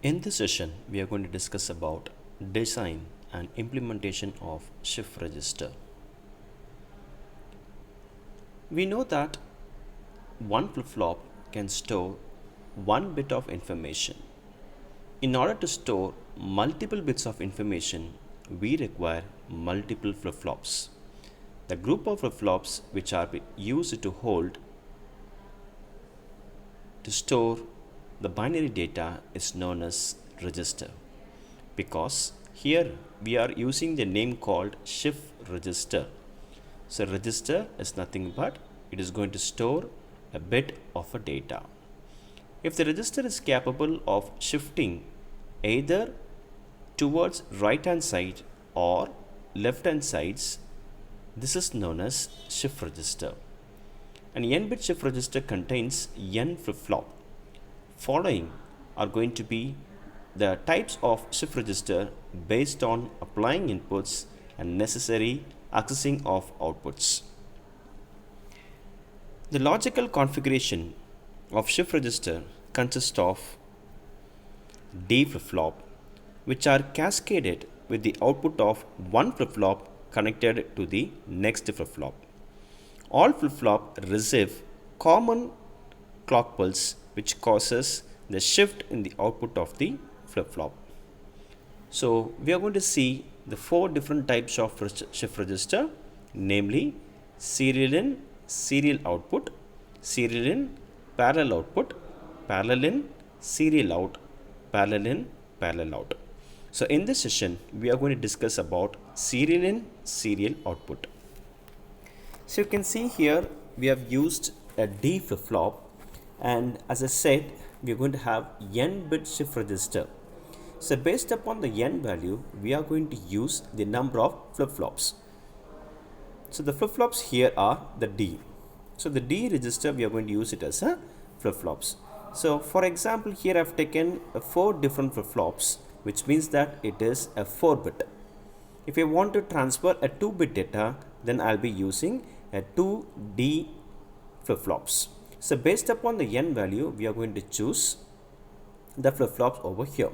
In this session, we are going to discuss about design and implementation of shift register. We know that one flip-flop can store one bit of information. In order to store multiple bits of information, we require multiple flip-flops. The group of flip-flops which are used to store the binary data is known as register, because here we are using the name called shift register. So register is nothing but it is going to store a bit of a data. If the register is capable of shifting either towards right hand side or left hand sides, this is known as shift register. An n-bit shift register contains n flip-flop. Following are going to be the types of shift register based on applying inputs and necessary accessing of outputs. The logical configuration of shift register consists of D flip-flop, which are cascaded with the output of one flip-flop connected to the next flip-flop. All flip-flop receive common clock pulse, which causes the shift in the output of the flip-flop. So we are going to see the four different types of shift register, namely serial in, serial output, serial in, parallel output, parallel in, serial out, parallel in, parallel out. So in this session, we are going to discuss about serial in, serial output. So you can see here we have used a D flip-flop, and as I said, we are going to have n bit shift register. So based upon the n value, we are going to use the number of flip-flops. So the flip-flops here are the D. So the D register, we are going to use it as a flip-flops. So for example, here I have taken 4 different flip-flops, which means that it is a 4-bit. If I want to transfer a 2-bit data, then I'll be using a 2D flip-flops. So based upon the n value, we are going to choose the flip-flops over here.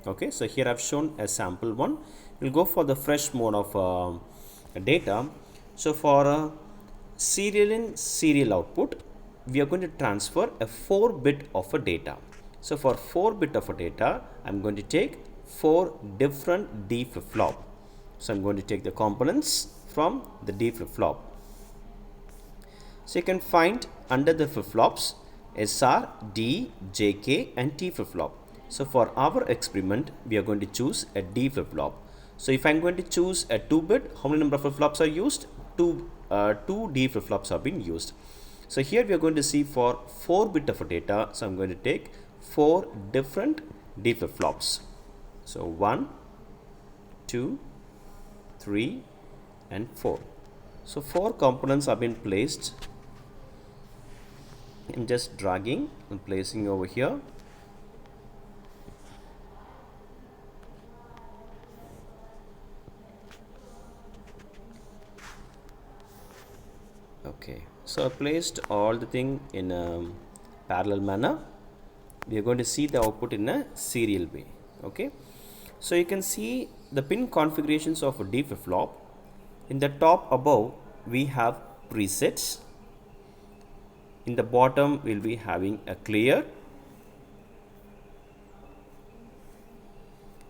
Okay, so here I've shown a sample one. We'll go for the fresh mode of data. So for serial in, serial output, we are going to transfer a 4-bit of a data. So for 4-bit of a data, I'm going to take 4 different D flip-flop. So I'm going to take the components from the D flip-flop. So you can find under the flip-flops SR, D, JK and T flip-flop. So for our experiment, we are going to choose a D flip-flop. So if I'm going to choose a 2-bit, how many number of flip-flops are used? 2 D flip-flops have been used. So here we are going to see for 4-bit of a data. So I'm going to take 4 different D flip-flops. So 1, 2, 3 and 4. So 4 components have been placed. I'm just dragging and placing over here. Okay, so I placed all the thing in a parallel manner. We are going to see the output in a serial way. Okay, so you can see the pin configurations of a D flip-flop. In the top above, we have presets. In the bottom, we'll be having a clear,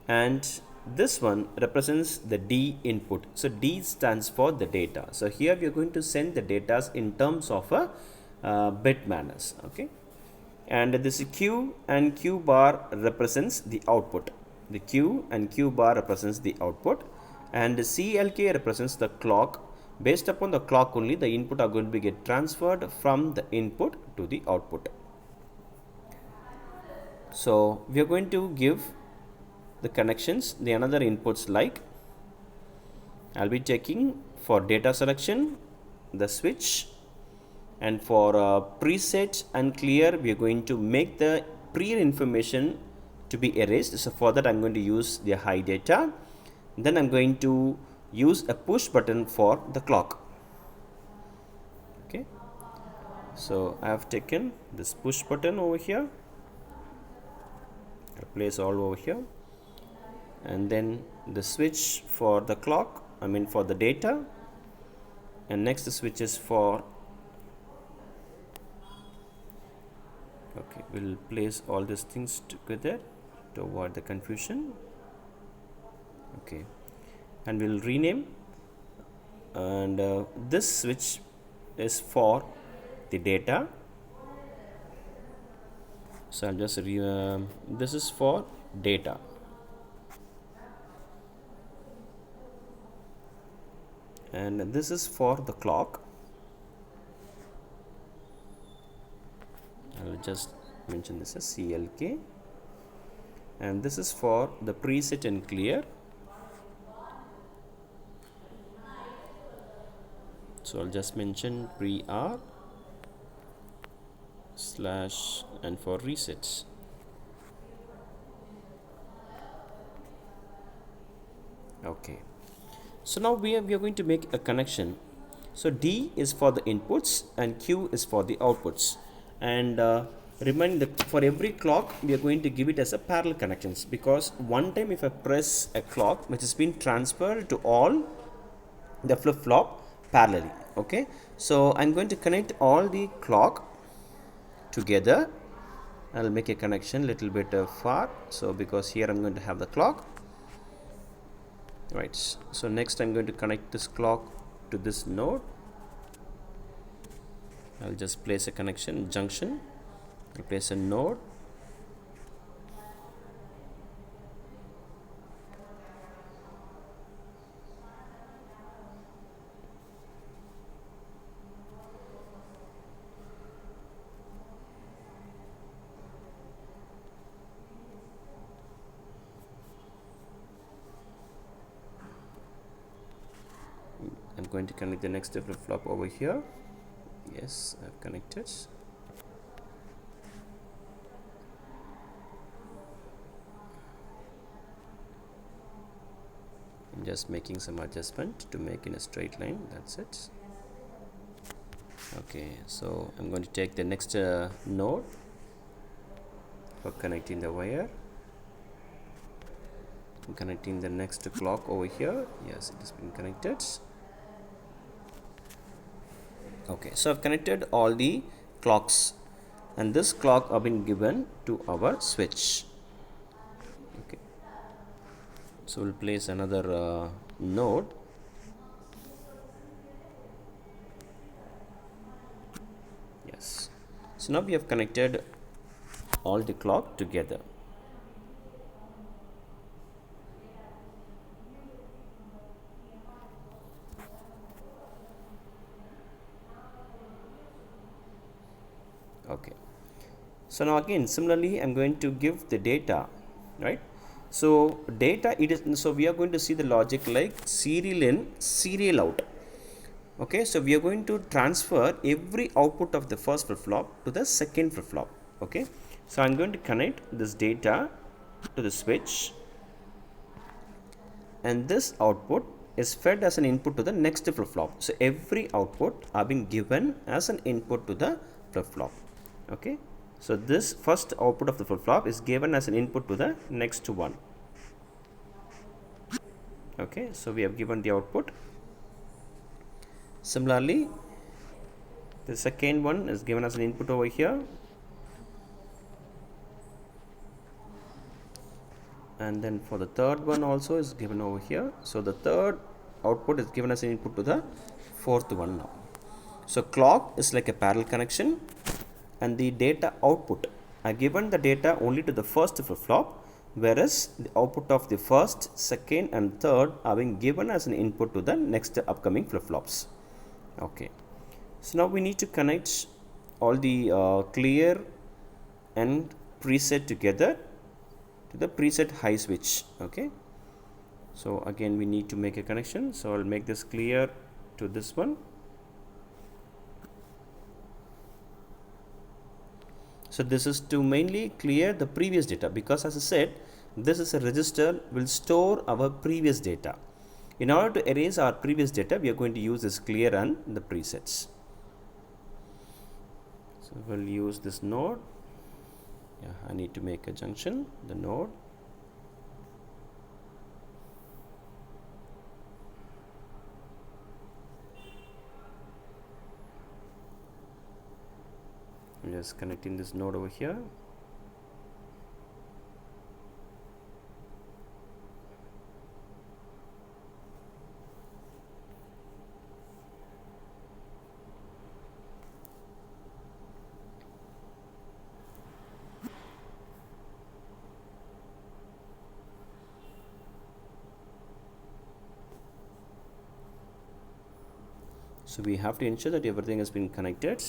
and this one represents the D input. So D stands for the data. So here we are going to send the data in terms of a bit manners. Okay, and this Q and Q bar represents the output. The Q and Q bar represents the output, and the CLK represents the clock. Based upon the clock only, the input are going to be get transferred from the input to the output. So we are going to give the connections, the another inputs, like I'll be taking for data selection the switch, and for preset and clear, we are going to make the prior information to be erased. So for that, I'm going to use the high data. Then I'm going to use a push button for the clock. Okay, so I have taken this push button over here, place all over here, and then the switch for the clock, for the data, and next the switch is for, okay, we'll place all these things together to avoid the confusion. Okay, and we'll rename, and this switch is for the data, so I'll just this is for data, and this is for the clock. I'll just mention this as CLK, and this is for the preset and clear. So I'll just mention pre-R slash and for resets. Okay, so now we are going to make a connection. So D is for the inputs and Q is for the outputs, and remind that for every clock we are going to give it as a parallel connections, because one time if I press a clock which has been transferred to all the flip-flop parallelly. Okay, so I'm going to connect all the clock together. I'll make a connection little bit far, so because here I'm going to have the clock, right? So next I'm going to connect this clock to this node. I'll just place a connection junction, I'll place a node, I'm going to connect the next flip-flop over here. Yes, I've connected. I'm just making some adjustment to make in a straight line, that's it. Okay, so I'm going to take the next node for connecting the wire. I'm connecting the next clock over here. Yes, it has been connected. Okay, so I've connected all the clocks, and this clock have been given to our switch. Okay, so we'll place another node. Yes, so now we have connected all the clock together. Okay, so now again similarly I'm going to give the data, right? So data, it is, so we are going to see the logic like serial in, serial out. Okay, so we are going to transfer every output of the first flip-flop to the second flip-flop. Okay, so I'm going to connect this data to the switch, and this output is fed as an input to the next flip-flop. So every output are being given as an input to the flip-flop. Okay, so this first output of the flip-flop is given as an input to the next one. Okay, so we have given the output. Similarly, the second one is given as an input over here, and then for the third one also is given over here. So the third output is given as an input to the fourth one now. So clock is like a parallel connection, and the data output, I given the data only to the first flip-flop, whereas the output of the first, second and third are being given as an input to the next upcoming flip-flops. Okay, so now we need to connect all the clear and preset together to the preset high switch. Okay, so again we need to make a connection, so I'll make this clear to this one. So this is to mainly clear the previous data, because as I said, this is a register will store our previous data. In order to erase our previous data, we are going to use this clear and the presets. So we'll use this node. Yeah, I need to make a junction, the node. I'm just connecting this node over here. So we have to ensure that everything has been connected.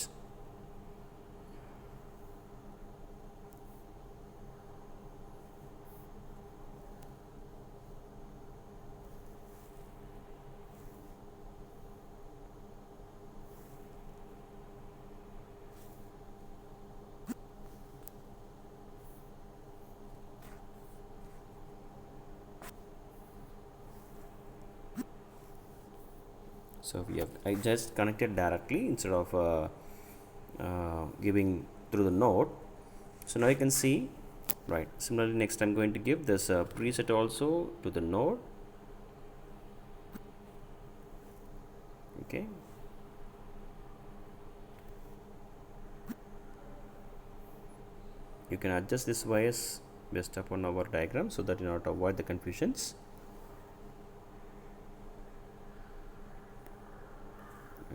So I just connected directly instead of giving through the node. So now you can see, right? Similarly, next I'm going to give this preset also to the node. Okay. You can adjust this wires based upon our diagram so that in order to avoid the confusions.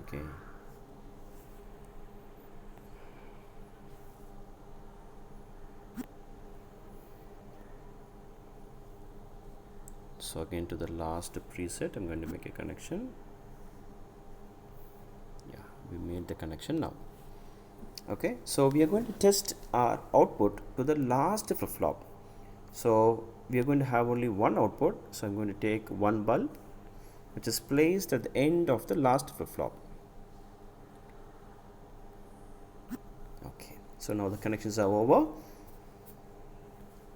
Okay. So again to the last preset, I'm going to make a connection. Yeah, we made the connection now. Okay, so we are going to test our output to the last flip-flop. So we are going to have only one output. So I'm going to take one bulb which is placed at the end of the last flip-flop. Okay, so now the connections are over.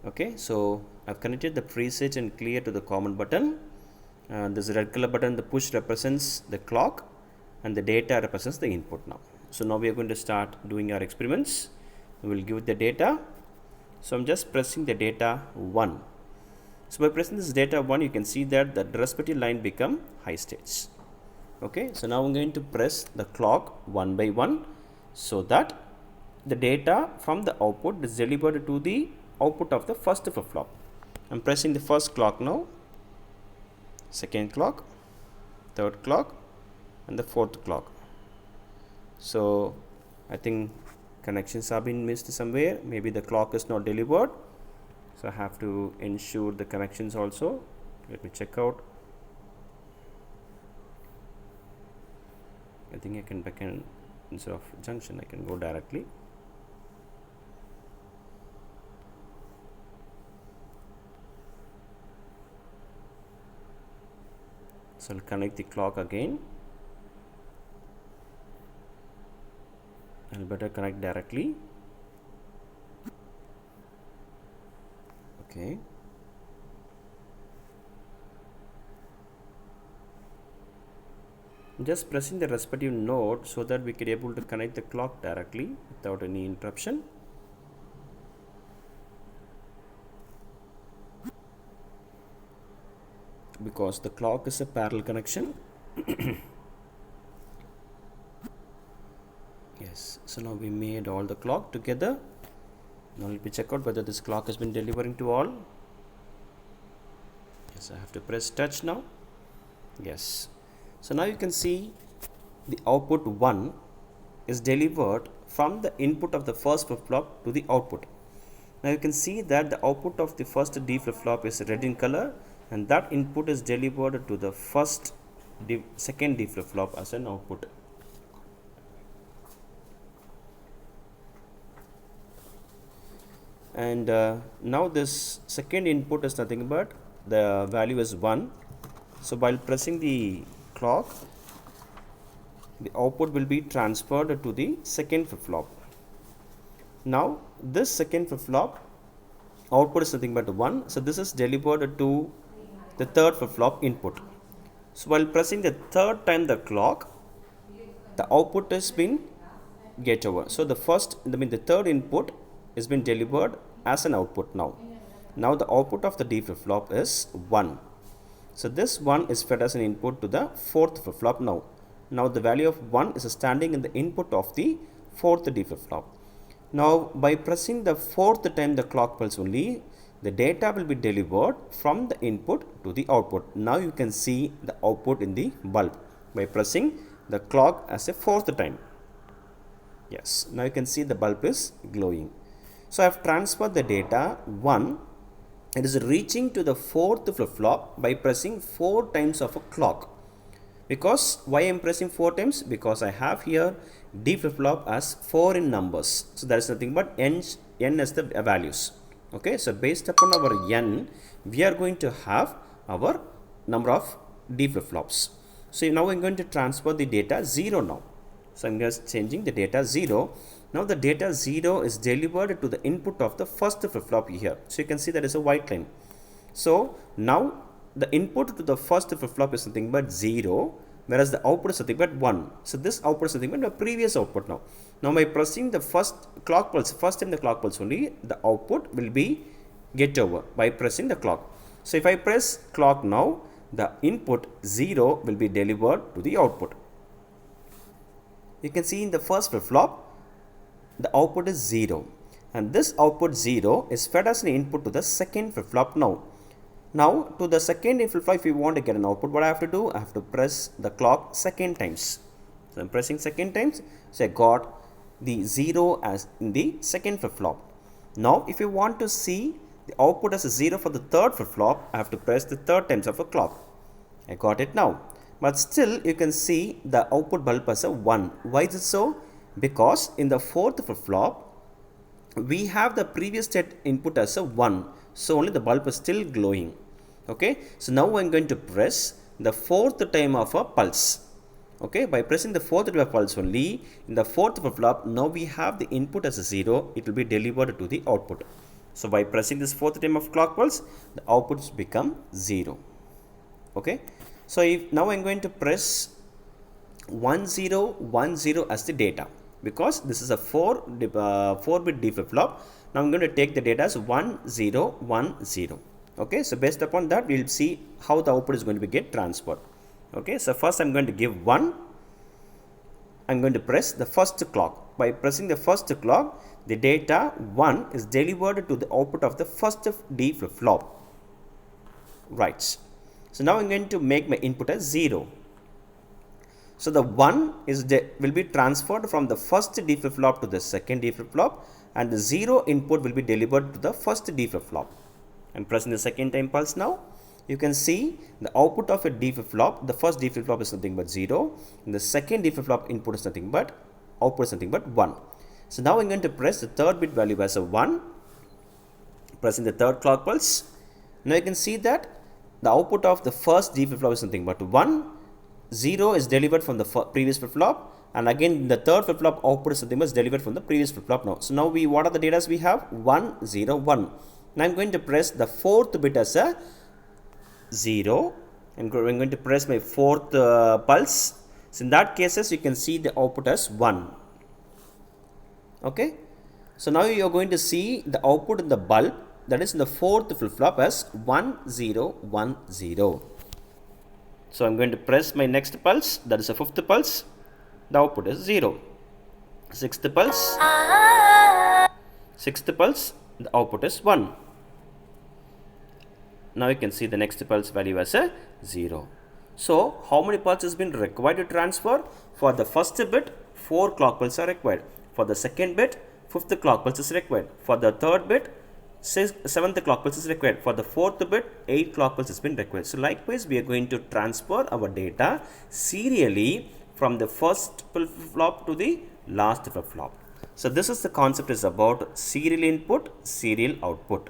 Okay, so I've connected the preset and clear to the common button. This red color button, the push represents the clock and the data represents the input now. So now we are going to start doing our experiments. We will give the data. So I'm just pressing the data 1. So by pressing this data 1, you can see that the respective line become high stage. Okay, so now I'm going to press the clock one by one so that the data from the output is delivered to the output of the first flip-flop. I'm pressing the first clock now, second clock, third clock, and the fourth clock. So I think connections have been missed somewhere. Maybe the clock is not delivered. So I have to ensure the connections also. Let me check out. I think I can back in instead of junction, I can go directly. So I'll connect the clock again. I'll better connect directly. Okay. Just pressing the respective node so that we can able to connect the clock directly without any interruption. Because the clock is a parallel connection. Yes, so now we made all the clock together. Now let me check out whether this clock has been delivering to all. Yes, I have to press touch now. Yes, so now you can see the output 1 is delivered from the input of the first flip-flop to the output. Now you can see that the output of the first D flip-flop is red in color, and that input is delivered to the second D flip-flop as an output. And now this second input is nothing but the value is 1. So while pressing the clock, the output will be transferred to the second flip-flop. Now this second flip-flop output is nothing but 1. So this is delivered to the third flip-flop input. So while pressing the third time the clock, the output has been get over. So the third input is been delivered as an output now. Now the output of the D flip-flop is 1. So this 1 is fed as an input to the 4th flip-flop now. Now the value of 1 is standing in the input of the 4th D flip-flop. Now by pressing the 4th time the clock pulse only, the data will be delivered from the input to the output. Now you can see the output in the bulb by pressing the clock as a 4th time. Yes, now you can see the bulb is glowing. So I have transferred the data 1. It is reaching to the 4th flip-flop by pressing 4 times of a clock. Because why I am pressing 4 times? Because I have here D flip-flop as 4 in numbers. So that is nothing but n as the values. Okay, so based upon our n, we are going to have our number of D flip-flops. So now I am going to transfer the data 0 now. So I am just changing the data 0. Now the data 0 is delivered to the input of the first flip-flop here. So you can see that is a white line. So now the input to the first flip-flop is something but 0, whereas the output is something but 1. So this output is something but the previous output now. Now by pressing the first clock pulse, first time the clock pulse only, the output will be get over by pressing the clock. So if I press clock now, the input 0 will be delivered to the output. You can see in the first flip-flop, the output is 0. And this output 0 is fed as an input to the second flip-flop now. Now to the second flip-flop, if you want to get an output, what I have to do? I have to press the clock second times. So I am pressing second times. So I got the 0 as in the second flip-flop. Now if you want to see the output as a 0 for the third flip-flop, I have to press the third times of a clock. I got it now. But still you can see the output bulb as a 1. Why is it so? Because in the fourth flip-flop, we have the previous state input as a 1. So only the bulb is still glowing. Okay. So now I am going to press the fourth time of a pulse. Okay. By pressing the fourth time of pulse only, in the fourth flip-flop, now we have the input as a 0. It will be delivered to the output. So by pressing this fourth time of clock pulse, the outputs become 0. Okay. So if now I am going to press 1010 as the data, because this is a 4-bit D flip-flop. Now I am going to take the data as 1010. Okay, so based upon that, we will see how the output is going to be get transferred. Okay, so first I am going to give 1. I am going to press the first clock. By pressing the first clock, the data 1 is delivered to the output of the first D flip-flop. Right. So now I am going to make my input as 0. So the 1 will be transferred from the first D flip-flop to the second D flip-flop, and the 0 input will be delivered to the first D flip-flop. I am pressing the second time pulse now. You can see the output of a D flip-flop, the first D flip-flop is nothing but 0, and the second D flip-flop input is nothing but, output is nothing but 1. So now I am going to press the third bit value as a 1, pressing the third clock pulse. Now you can see that the output of the first D flip-flop is nothing but 1, 0 is delivered from the previous flip-flop, and again the third flip-flop output is something was delivered from the previous flip-flop now. So now what are the data we have? 1, 0, 1. Now I am going to press the fourth bit as a 0. I am going to press my fourth pulse. So in that cases, you can see the output as 1. Okay. So now you are going to see the output in the bulb, that is in the fourth flip-flop, as 1010. So I am going to press my next pulse, that is a fifth pulse. The output is 0. Sixth pulse. Sixth pulse, the output is 1. Now you can see the next pulse value as a 0. So how many pulses has been required to transfer? For the first bit, 4 clock pulses are required. For the second bit, 5th clock pulse is required. For the third bit, 7th clock pulse is required. For the fourth bit, 8 clock pulse has been required. So likewise, we are going to transfer our data serially from the first flip-flop to the last flip-flop. So this is the concept is about serial input, serial output.